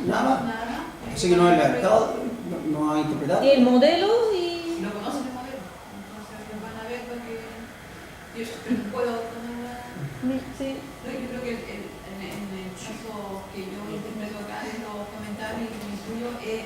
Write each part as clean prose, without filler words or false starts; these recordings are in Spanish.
Nada más. Nada más. Así que no ha redactado, no ha interpretado. Y el modelo y... Lo conocen el modelo. Entonces lo van a ver porque yo puedo tomar Sí. no, yo creo que en el caso que yo interpreto acá en los comentarios y el tuyo es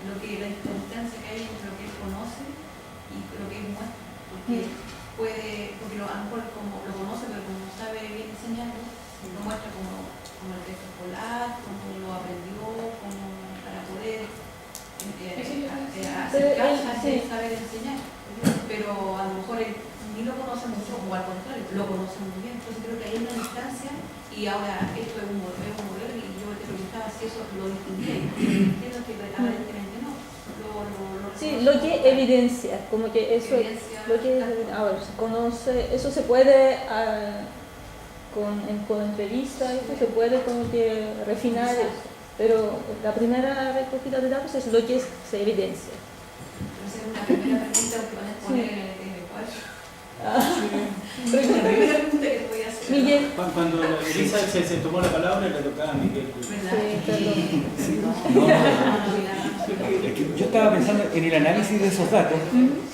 lo que la distancia que hay entre lo que él conoce y lo que él muestra. Porque porque a lo mejor como lo conoce, pero como no sabe bien enseñarlo, lo muestra como el texto escolar, como lo aprendió, como para poder acercarse a saber enseñar. Pero a lo mejor él ni lo conoce mucho, o al contrario, lo conoce muy bien. Entonces creo que hay una distancia y ahora esto es un modelo y yo te preguntaba si eso lo distinguía. Entiendo que aparentemente no. Sí, lo que evidencia, como que eso lo que ahora se conoce, eso se puede con entrevista, eso se puede como que refinar eso, pero la primera recogida de datos es lo que se evidencia. Entonces una primera pregunta que van a poner en el cuadro. Sí. La primera pregunta que te voy a hacer. Miguel. Cuando Elisa se tomó la palabra, le tocaba a Miguel. Sí, Yo estaba pensando en el análisis de esos datos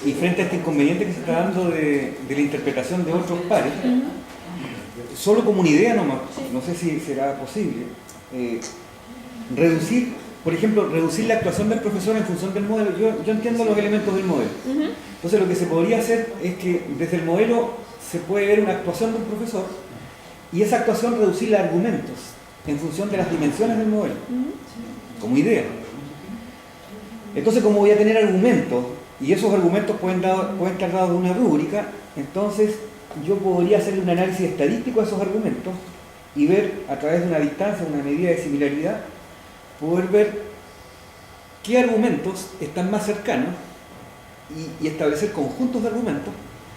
y frente a este inconveniente que se está dando de la interpretación de otros pares, solo como una idea nomás, no sé si será posible, reducir, por ejemplo, reducir la actuación del profesor en función del modelo. Yo entiendo los elementos del modelo. Entonces lo que se podría hacer es que desde el modelo se puede ver una actuación de un profesor y esa actuación reducirla a argumentos en función de las dimensiones del modelo, como idea. Entonces, como voy a tener argumentos, y esos argumentos pueden estar dados de una rúbrica, entonces yo podría hacer un análisis estadístico de esos argumentos y ver a través de una distancia, una medida de similaridad, poder ver qué argumentos están más cercanos y establecer conjuntos de argumentos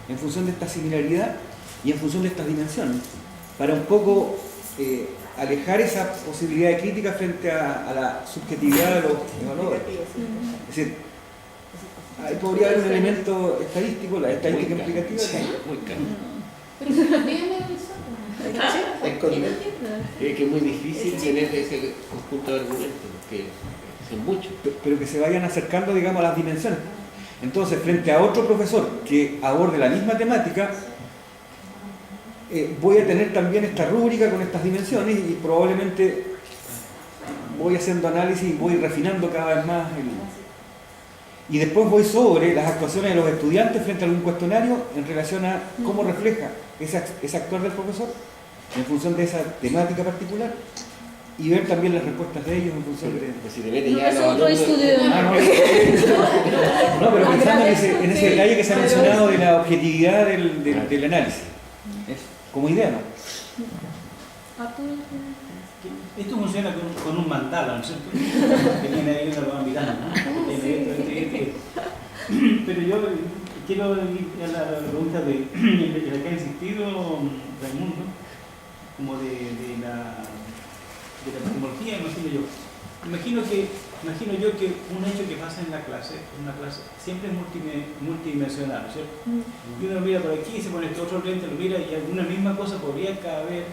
en función de esta similaridad y en función de estas dimensiones, para un poco alejar esa posibilidad de crítica frente a la subjetividad de los evaluadores. Es decir, ahí podría haber un elemento estadístico, la estadística implicativa. Sí, muy caro. Pero si también Es que es muy difícil tener ese conjunto de argumentos, porque son muchos. Pero que se vayan acercando, digamos, a las dimensiones. Entonces, frente a otro profesor que aborde la misma temática, voy a tener también esta rúbrica con estas dimensiones y probablemente voy haciendo análisis y voy refinando cada vez más y después voy sobre las actuaciones de los estudiantes frente a algún cuestionario en relación a cómo refleja ese actuar del profesor en función de esa temática particular y ver también las respuestas de ellos en función de... Si te metes No, ya es los otro alumnos- estudio. No, pero pensando en ese detalle que se ha mencionado de la objetividad del análisis. Es como idea, ¿no? Esto funciona con un mandala, ¿no es cierto? Que tiene ahí una cosa mirando, ¿no? Pero yo quiero ir a la pregunta de la que ha insistido Raimundo, como de la epistemología, imagino yo que un hecho que pasa en una clase siempre es multidimensional, ¿no es cierto? Y uno mira por aquí, se pone este otro lente, lo mira y alguna misma cosa podría caber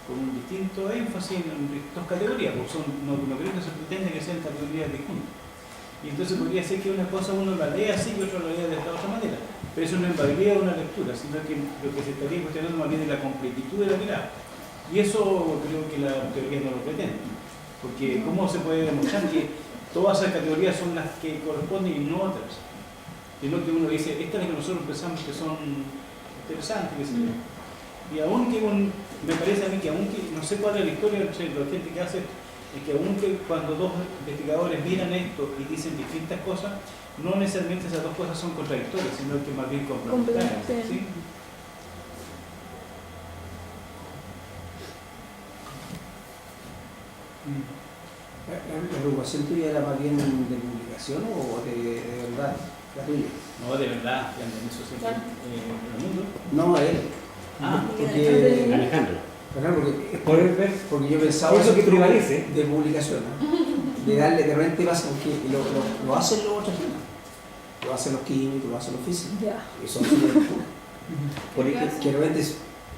con un distinto énfasis en dos categorías, porque no creo que se pretende que sean categorías distintas. Y entonces podría ser que una cosa uno la lea así y otra la lea de esta otra manera. Pero eso no invalida una lectura, sino que lo que se estaría cuestionando más bien es la completitud de la mirada. Y eso creo que la teoría no lo pretende. Porque ¿cómo se puede demostrar que todas esas categorías son las que corresponden y no otras? Sino que uno dice, estas es las que nosotros pensamos que son interesantes, qué sé yo. Y aunque me parece a mí que aunque, no sé cuál es la historia de la gente que hace, es que aunque cuando dos investigadores miran esto y dicen distintas cosas, no necesariamente esas dos cosas son contradictorias, sino que más bien complementarias. ¿Sí? ¿La preocupación tuya era más bien de publicación o de verdad? La tuya. No, de verdad, eso siempre el mundo. No, a él. Porque, Alejandro. porque es Poder ver porque yo pensaba eso que prevalece. de publicación, ¿no? De darle de repente pasa que lo hacen los otros temas. Lo hacen los químicos, lo hacen los físicos. Y son que de repente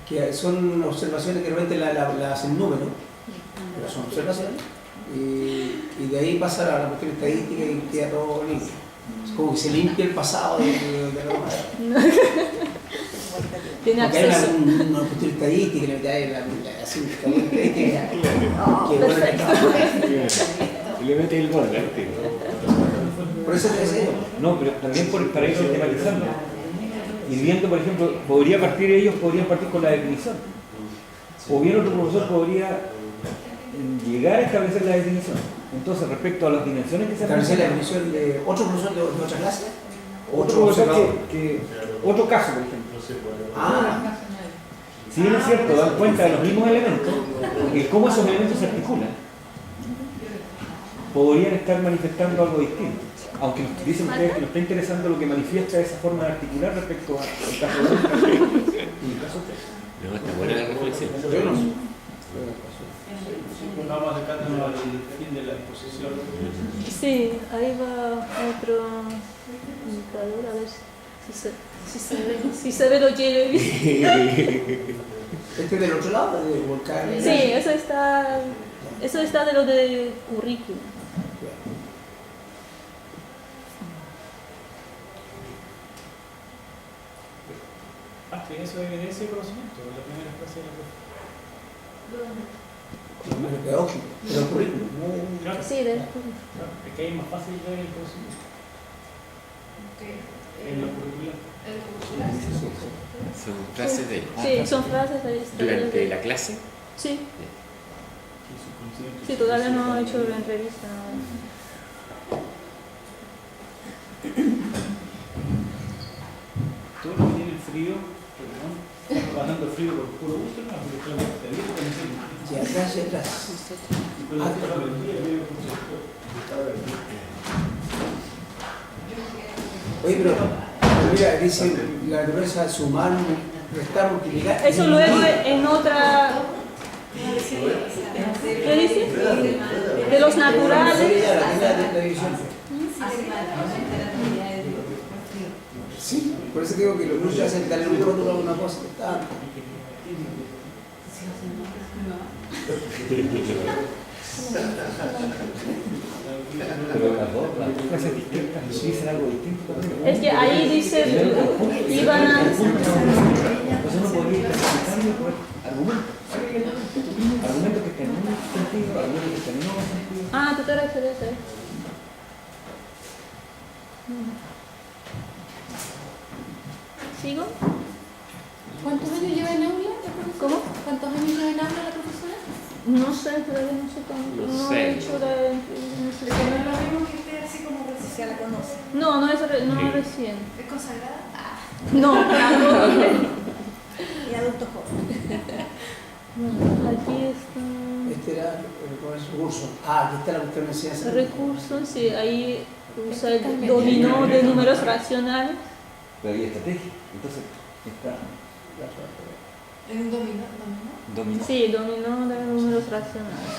que son observaciones que de repente la hacen números, pero son observaciones. Y de ahí pasa a la cuestión estadística y queda todo limpio. Es como que se limpia el pasado de la Romana. Tiene Porque hay acceso. una cuestión estadística, le metáis así, estadística. Oh, Que bueno, Y le mete el gol, por eso te decía yo. No, pero también para ir sistematizando. Y viendo, por ejemplo, ellos podrían partir con la definición. O bien otro profesor podría llegar a establecer la definición. Entonces, respecto a las dimensiones que se Establecer la definición de otro profesor de otra clase. otro profesor otro caso, por ejemplo. Ah, Si bien es cierto, dan cuenta de los mismos elementos, y cómo esos elementos se articulan, podrían estar manifestando algo distinto. Aunque dicen ustedes que nos está interesando lo que manifiesta esa forma de articular respecto al caso 2 y el caso 3. No, está buena la reflexión. yo no sé. Vamos acercándonos al fin de la exposición. Sí, ahí va otro indicador, a ver si se ve lo que Este del otro lado, del volcán. Sí, eso está de lo de currículum. Que eso evidencia el conocimiento, la primera frase de la Menos pedagógico, pero el currículum. Claro, Sí, de claro, es que ahí es más fácil ver el conocimiento. En lo curricular. Son frases de Sí, son frases de durante la clase. Sí, sí, todavía no he hecho la entrevista. Todo lo que tiene frío, perdón, está pasando frío por puro gusto, no, pero claramente te digo que me sirve. Y atrás y atrás. Y con la tecnología, medio concepto. Oye, pero mira, dice la naturaleza sumar, restar, multiplicar. Eso luego en otra... ¿Qué dice? De los naturales. La división. Sí, por eso digo que los luchos hacen darle un rótulo a una cosa que está. Pero las dos clases distintas dicen algo distinto también. Es que ahí dice, iban a... Entonces uno podría clasificarlo por argumentos. Argumentos que estén en un sentido, argumentos que estén en otro sentido. Ah, tú te refieres a eso. ¿Sigo? ¿Cuántos años lleva en aula la profesora? ¿Cómo? ¿Cuántos años lleva en aula la profesora? No sé, todavía no sé cuánto. No No sé. he hecho la... no sé. Pero no es lo mismo que esté así como recién. Ya la conoce. No, no es no Sí. recién. ¿Es consagrada? No, tampoco. Y adulto joven. Bueno, aquí está... Este era el recurso. Ah, aquí está la cuestión de enseñanza. Recursos, sí, ahí usa el dominó de números racionales. Pero hay estrategia. Entonces está ¿En un dominó? dominó. Sí, dominó de números racionales.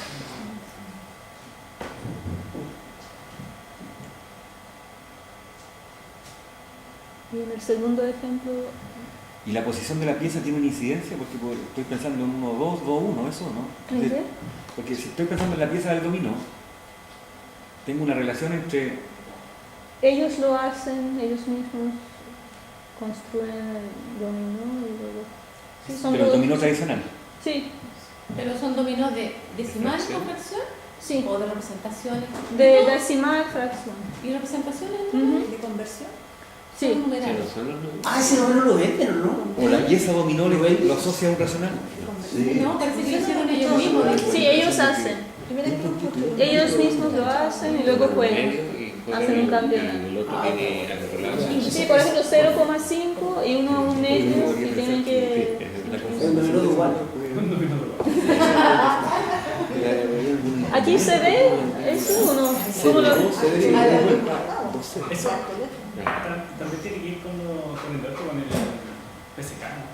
Y en el segundo ejemplo, Y la posición de la pieza tiene una incidencia, porque estoy pensando en 1, 2, 2, 1, eso, ¿no? ¿en qué? Porque si estoy pensando en la pieza del dominó, tengo una relación entre... Ellos lo hacen, ellos mismos construyen el dominó y luego... Sí, son Pero el todos- dominó tradicional. Sí, ¿Pero son dominos de decimal Fracción. o fracción? sí, ¿O de representaciones? de decimal fracción. ¿Y representaciones? Ujú. ¿De conversión? Sí, Que Numerales. no son los números. Ah, ese no lo venden, ¿o no? O la pieza dominó lo asocia a un racional. No, parece que lo hicieron ellos mismos. sí, ellos hacen. Ellos mismos lo hacen y luego juegan. Medio y juegan Hacen un campeonato. y el otro tiene acorralado. Sí, por ejemplo 0,5 y uno un medio y tienen que... Es un dominó de igual. ¿Aquí se ve eso o no? ¿Cómo lo... Eso también tiene que ir con el otro, con el PSK, ¿no?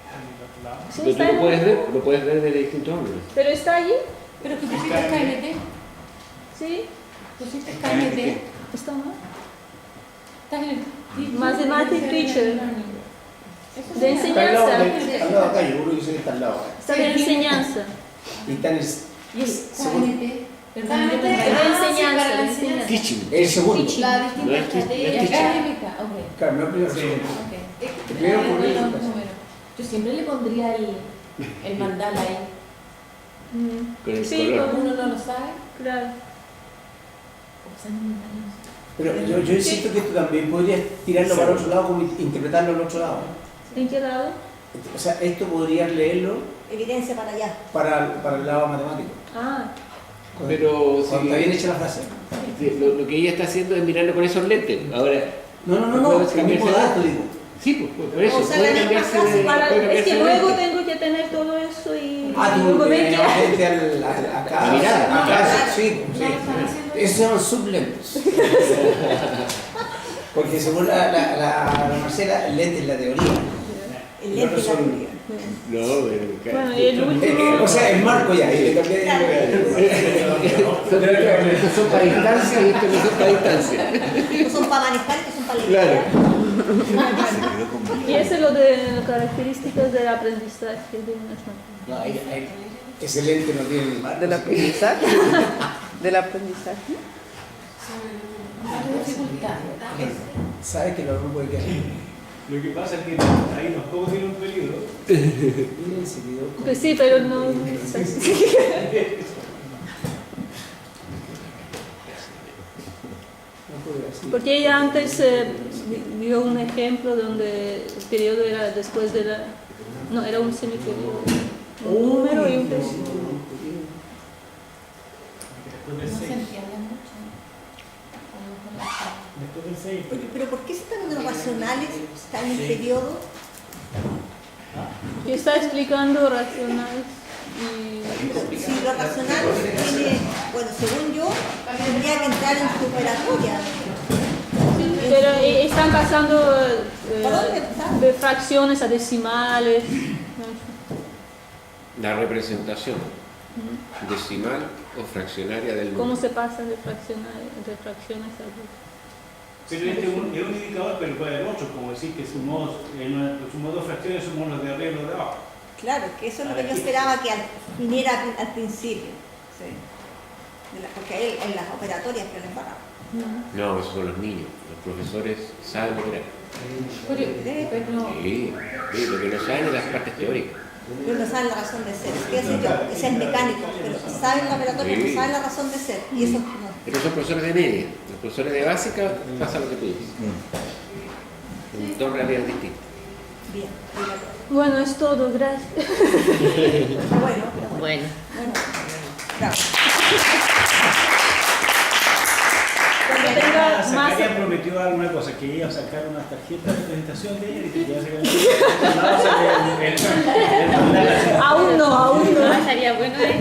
Con el otro lado. Sí, Pero está tú en- lo puedes ver de distintos ángulos. ¿Pero está allí? Pero tú pusiste KMT. Sí, Pusiste KMT. está mal. Estás en el... Mathematics teacher. De Está al lado, enseñanza. al lado acá, yo creo que está al lado. Está de enseñanza. Y está en el Y es KMT. Perdón, yo KMT, pensé- de sí, enseñanza, para la de enseñanza. Teaching. El segundo. La No distinta es que- estrategia. es que- Académica, ok. Claro, no el primero, el Sí. segundo. Ok. El primero Ah, ocurrió. los números. Yo siempre le pondría el mandala ahí. Con el Sí, color. Como uno no lo sabe, Claro. usan un mandala. Pero yo insisto que tú también podrías tirarlo para el otro lado, como interpretarlo al otro lado. ¿En qué lado? O sea, esto podrías leerlo Evidencia para allá. para el lado matemático. Ah, Pero Cuando sí, está bien hecha la frase. lo que ella está haciendo es mirarlo con esos lentes. Ahora, No, el mismo dato, digo. sí, pues por eso, O sea, puede la misma cambiarse frase de. para, puede es cambiarse que de luego lente. tengo que tener todo eso y Ah, luego tú ver que... frente acá. La mirada. Acá, sí, No sí. lo están haciendo. Esos se llaman sublentes. Porque según la Marcela, el lente es la teoría. El Y lente otros de la son- teoría. No, pero. Bueno, y el último... O sea, el marco ya, y le cambié Estos son para distancia y estos no son para distancia. Estos son para manejar, estos son para leer. Claro. Y eso es lo de las características del aprendizaje de unas máquinas. No, ese lente no tiene ni Del aprendizaje. Del aprendizaje. Hay dificultad. Sabes que lo puede quedar. Lo que pasa es que ahí nos todos tienen un peligro. Miren, se quedó con- Pues sí, pero no... No puede así. Porque ella antes dio un ejemplo donde el periodo era después de la... No, era un semiperiodo. Un número y un periodo. Después del No se 6. entiende mucho. Después del 6. Pero ¿por qué si están los racionales están en el periodo? Y está explicando racional y... Si lo racional tiene, bueno, según yo, tendría que entrar en su operatoria. Pero están pasando ¿Por dónde está? de fracciones a decimales. La representación decimal o fraccionaria del ¿Cómo número. se pasa de fracciones a... Pero este es un indicador, pero puede haber otros, como decir que sumó dos fracciones, sumó los de arriba y los de abajo. Claro, que eso es lo que yo esperaba que viniera al principio. Sí. Porque ahí en las operatorias que les pagaba. No, esos son los niños. Los profesores saben operar. Pero Sí, sí, lo que no saben es las partes teóricas. Pero no saben la razón de ser. ¿Qué sé yo? Ese es mecánico, pero saben la operatoria, Sí. no saben la razón de ser. Y eso no. Pero son profesores de media. Los profesores de básica pasa lo que tú dices. Son dos realidades distintas. Bien. Bueno, es todo, gracias. Bueno, Bueno. claro. Cuando tenga más... Zacarías prometió alguna cosa, que ella iba a sacar una tarjeta de presentación de ella y que ya se el Aún no. estaría bueno ahí.